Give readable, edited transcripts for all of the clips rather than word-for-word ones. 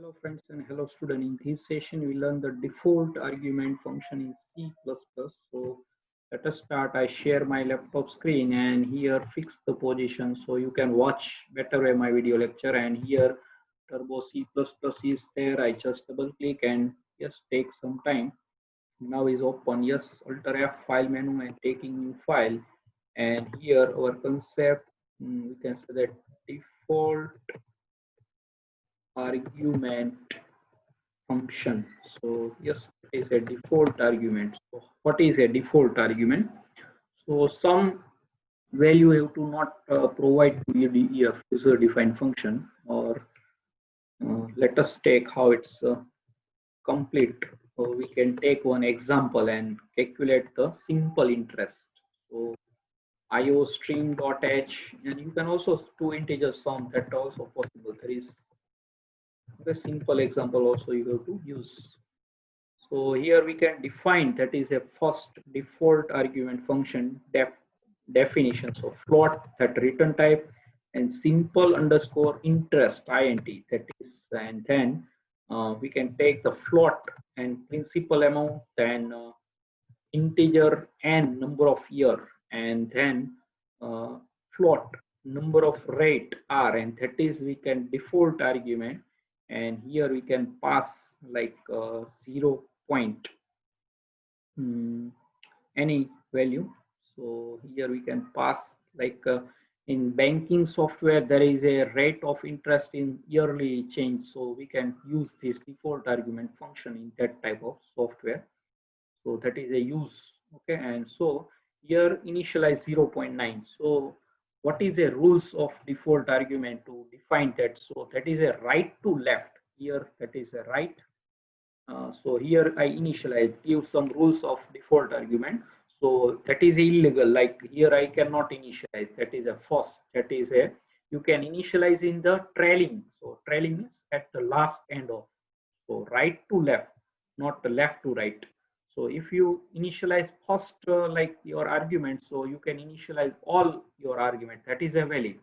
Hello friends and hello student. In this session we learn the default argument function in C++. So let us start. I share my laptop screen and here fix the position so you can watch better way my video lecture, and here Turbo C++ is there. I just double click and just take some time. Now is open. Yes, Alt F file menu and taking new file, and here our concept, we can say that default argument function. So yes, it is a default argument. So what is a default argument? So some value you have to not provide to your user defined function, or let us take how it's complete. So we can take one example and calculate the simple interest. So iostream.h, and you can also do integer sum, that also possible. There is a simple example also you have to use. So here we can define, that is a first default argument function definition. So float, that return type, and simple underscore interest int, that is, and then we can take the float and principal amount, then integer and number of year, and then uh, float number of rate r, and that is we can default argument. And here we can pass like 0 point, any value. So here we can pass like in banking software there is a rate of interest in yearly change, so we can use this default argument function in that type of software. So that is a use. Okay, and so here initialize 0.9. So what is a rules of default argument to define that? So that is a right to left. Here that is a right. So here I initialize, give some rules of default argument. So that is illegal. Like here I cannot initialize. That is a first. That is a, you can initialize in the trailing. So trailing is at the last end of. So right to left, not the left to right. So if you initialize first like your argument, so you can initialize all your argument. That is a valid.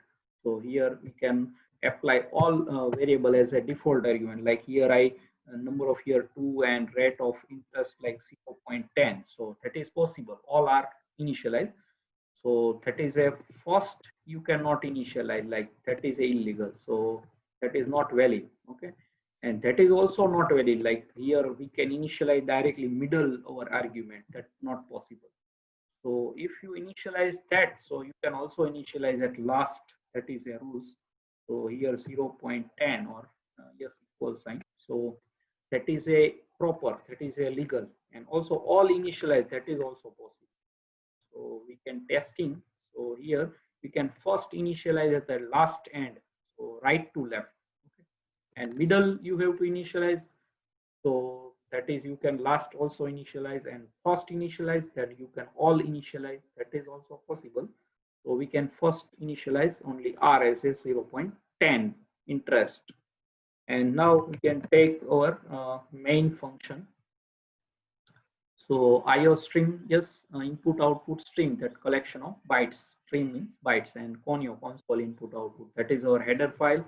So here we can apply all variable as a default argument. Like here I number of year 2 and rate of interest like 0.10. So that is possible. All are initialized. So that is a first, you cannot initialize, like that is illegal. So that is not valid. Okay, and that is also not valid. Like here we can initialize directly middle our argument. That's not possible. So if you initialize that, so you can also initialize at last. That is a rules. So here 0.10 or yes equal sign. So that is a proper. That is a legal. And also all initialize. That is also possible. So we can testing. So here we can first initialize at the last end. So right to left. Okay. And middle you have to initialize. So that is you can last also initialize, and first initialize, that you can all initialize. That is also possible. So we can first initialize only r as a 0.10 interest. And now we can take our main function. So IO string, yes, input output string, that collection of bytes. String means bytes, and conio, console input output, that is our header file,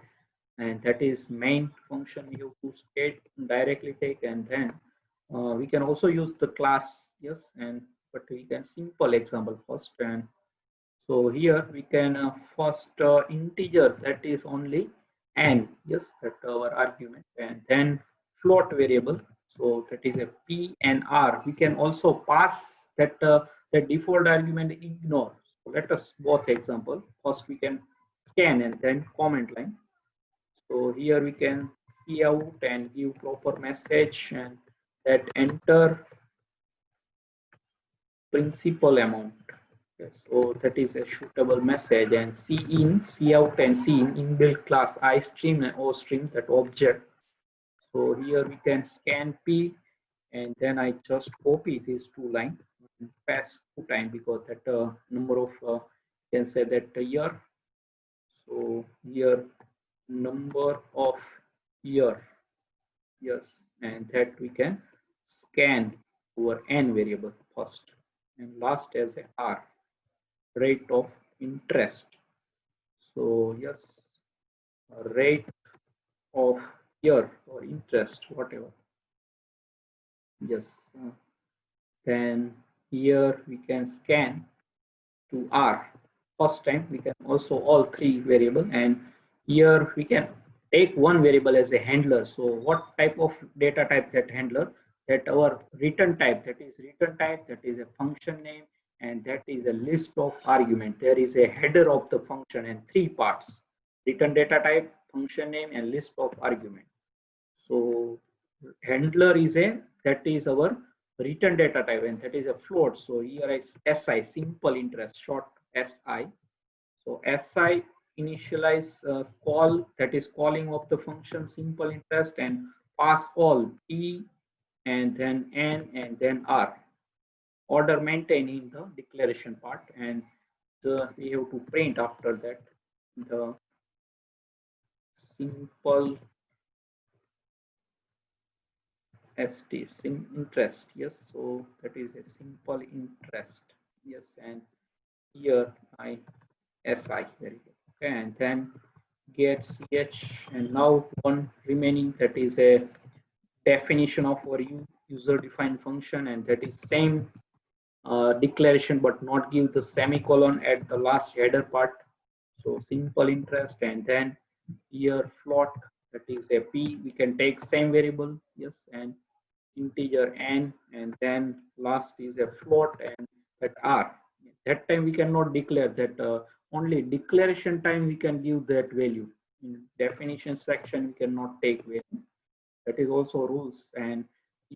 and that is main function we have to state directly take. And then we can also use the class, yes, and but we can simple example first. And so here we can first integer, that is only n, yes, that our argument, and then float variable. So that is a p and r. We can also pass that the default argument ignore. So let us both example. First we can scan and then comment line. So here we can see out and give proper message, and that enter principal amount. Okay, so that is a suitable message. And C in, C out, and C in inbuilt class iStream and OStream, that object. So here we can scan P, and then I just copy these two lines and pass 2 times, because that number of can say that year. So here number of year, yes, and that we can scan over n variable first, and last as a r, rate of interest. So yes, rate of year, or or interest, whatever. Yes. Then here we can scan to R. First time we can also all three variable, and here we can take one variable as a handler. So what type of data type that handler? That our return type, that is return type, that is a function name, and that is a list of argument. There is a header of the function and three parts: return data type, function name, and list of argument. So handler is that is our return data type, and that is a float. So here is SI, simple interest, short SI. So SI initialize call, that is calling of the function simple interest, and pass all T and then N and then R. Order maintained in the declaration part, and we have to print after that the simple ST, interest. Yes, so that is a simple interest. Yes, and here I SI, very good. Okay, and then get ch, and now one remaining, that is a definition of our user defined function, and that is same declaration but not give the semicolon at the last header part. So simple interest, and then here float, that is a P, we can take same variable. Yes, and integer N, and then last is a float, and that R. That time we cannot declare that, only declaration time we can give that value. In definition section we cannot take value. That is also rules, and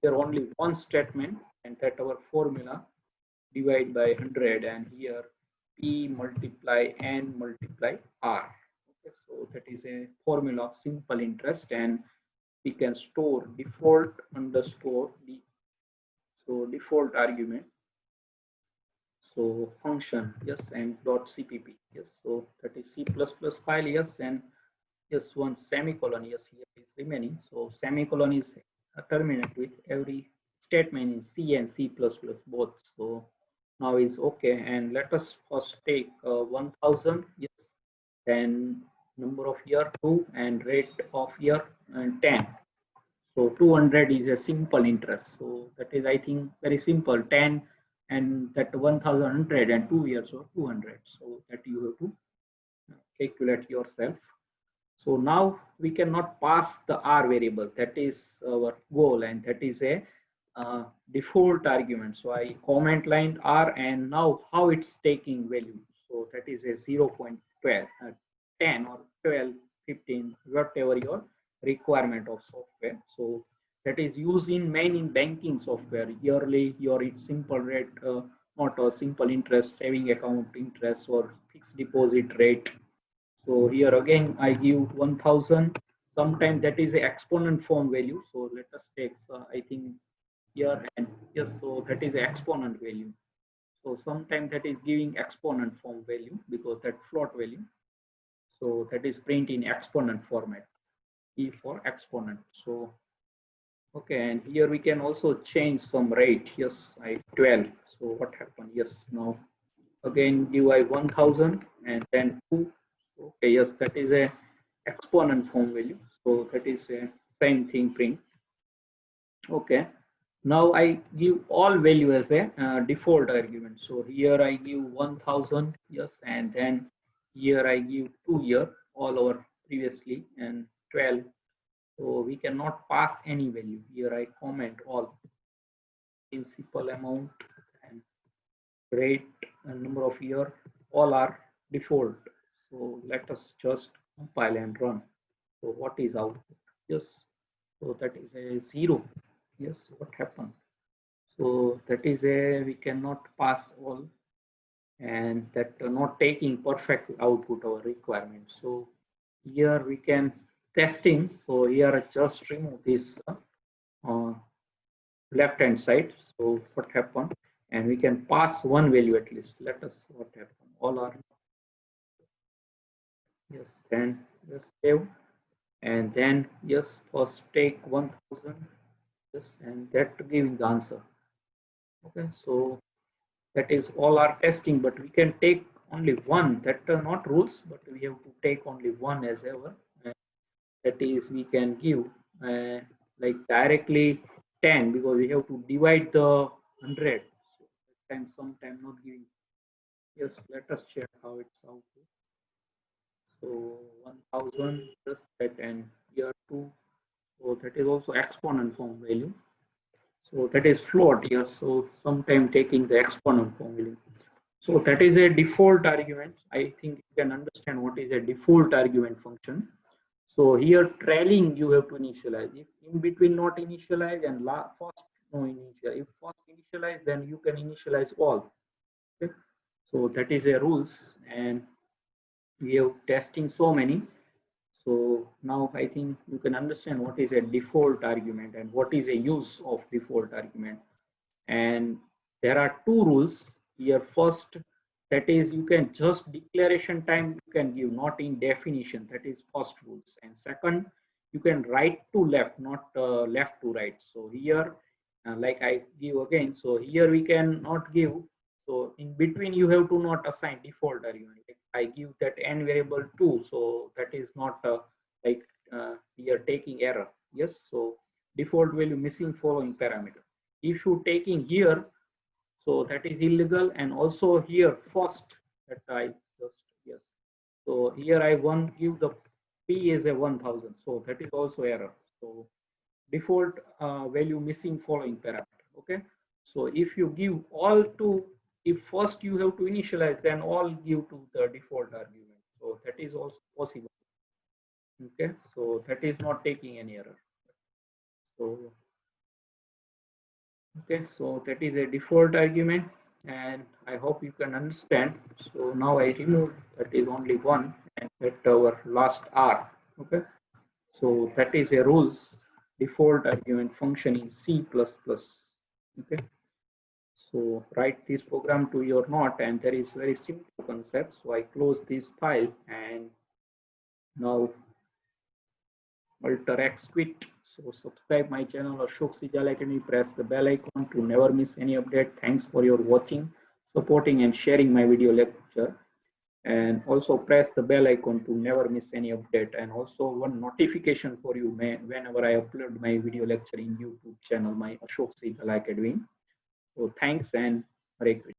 here only one statement, and that our formula divide by 100, and here P multiply N multiply R. Okay, so that is a formula of simple interest, and we can store default underscore D. So default argument. So function, yes, and dot cpp. Yes, so that is C++ file. Yes, and yes, one semicolon. Yes, here is remaining. So semicolon is terminate with every statement in C and C++ both. So now is okay, and let us first take 1000. Yes, then number of year 2, and rate of year and 10. So 200 is a simple interest. So that is, I think, very simple. 10 and that 1100 and 2 years or 200. So that you have to calculate yourself. So now we cannot pass the R variable. That is our goal, and that is a default argument. So I comment line R, and now how it's taking value. So that is a 0.12, 10 or 12, 15, whatever your requirement of software. So that is used in main in banking software, yearly, your simple rate, not a simple interest, saving account interest, or fixed deposit rate. So here again I give 1000. Sometimes that is a exponent form value. So let us take, I think here, and yes, so that is a exponent value. So sometimes that is giving exponent form value because that float value. So that is print in exponent format, E for exponent. So okay, and here we can also change some rate. Yes, I 12. So what happened? Yes, now again give I 1000 and then 2. Okay, yes, that is a exponent form value. So that is a same thing print. Okay, now I give all value as a default argument. So here I give 1000. Yes, and then here I give 2 year, all over previously, and 12. So we cannot pass any value. Here I comment all principal amount and rate and number of year, all are default. So let us just compile and run. So what is output? Yes, so that is a 0. Yes, what happened? So that is a, we cannot pass all, and that not taking perfect output or requirement. So here we can testing. So here I just remove this left hand side. So what happened? And we can pass one value at least. Let us what happened. All are yes. Then just save, and then yes, first take 1000. Yes, and that giving the answer. Okay, so that is all our testing, but we can take only one. That are not rules, but we have to take only one as ever. And that is we can give like directly 10 because we have to divide the 100. So that time sometime not giving. Yes, let us check how it's out. So 1000 plus that and here 2. So that is also exponent form value. So that is float here. So sometime taking the exponent form value. So that is a default argument. I think you can understand what is a default argument function. So here trailing you have to initialize. If in between not initialize and first no initialize. If first initialize, then you can initialize all. Okay. So that is a rules, and we have testing so many. So now I think you can understand what is a default argument and what is a use of default argument. And there are two rules here. First, that is you can just declaration time you can give, not in definition. That is first rules. And second, you can right to left, not left to right. So here, like I give again, so here we can not give. So in between you have to not assign default argument. Like I give that n variable 2, so that is not like we are taking error. Yes, so default value missing following parameter. If you taking here, so that is illegal. And also here first that I just, yes, so here I want give the p is a 1000, so that is also error. So default value missing following parameter. Okay, so if you give all to, if first you have to initialize, then all give to the default argument, so that is also possible. Okay, so that is not taking any error. So okay, so that is a default argument, and I hope you can understand. So now I remove that is only one and set our last R. Okay, so that is a rules default argument function in C++. Okay, so write this program to your note, and there is very simple concept. So I close this file and now Alter X quit. So subscribe my channel Ashok Sijal Academy. Press the bell icon to never miss any update. Thanks for your watching, supporting, and sharing my video lecture. And also press the bell icon to never miss any update. And also one notification for you whenever I upload my video lecture in YouTube channel, my Ashok Sijal Academy. So thanks and Hare Krishna.